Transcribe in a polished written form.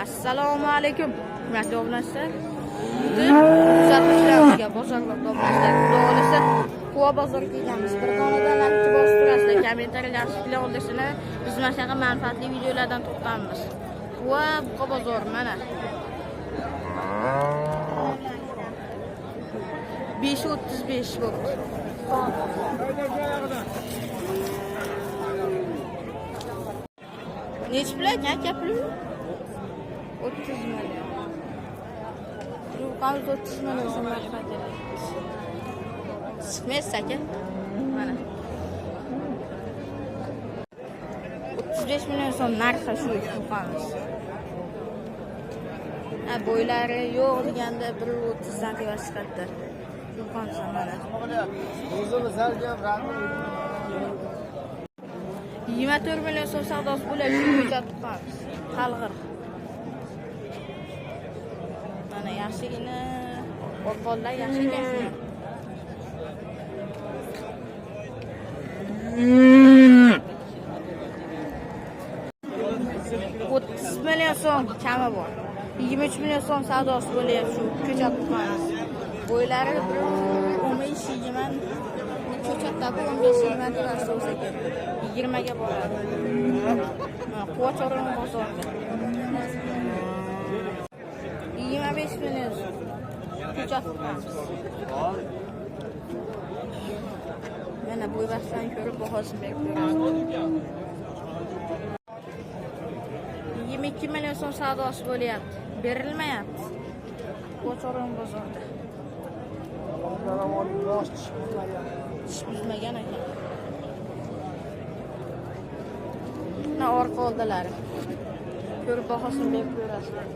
Assalomu alaykum. Hurmatli obunachilar. Kuzatuvchilarimizga bozorlar to'g'risida xudo Quva bozoriga kelganmiz. Bir xonadan lanchi bostirasizlar. Kommentariyalar bilan o'ldirsizlar. Biz mana shunaqa manfaatli videolardan to'xtamamiz. Quva bozor mana. 535 bo'ldi. Neç bilet aka pul? 30 million. Ruqamiz 30 million so'm manfaat beradi. Chiqmaysiz aka. Mana. 35 million so'm narxi shu ruqamiz. Bo'ylari yo'q deganda 1.30 dan tevas chiqadi. Ruqamiz mana. O'zimiz ham raqam 24 million so'm savdosi bo'lib ko'rsatib qo'yamiz. Qalg'ir. Mana yaxshigina qo'llar yaxshi ekan. 30 million so'm kami bor. 23 million so'm savdosi bo'lyapti shu ko'rsatib qo'yamiz. Bo'ylari 15-20 ko'chatdagi 15-20 tevas bo'lsa kerak. 20 ga boradi. Quva Chorron bozorida. 25 million ko'chatib qo'yamiz. Mana bu vasdan ko'rib bahosini berib ko'ramiz. 22 million so'm savdosi bo'lyapti. Berilmayapti. Quva Chorron bozorida. Tish buzmagan ekan. Mana orqa oldilari. Ko'rib bahosini berib ko'rasizlar.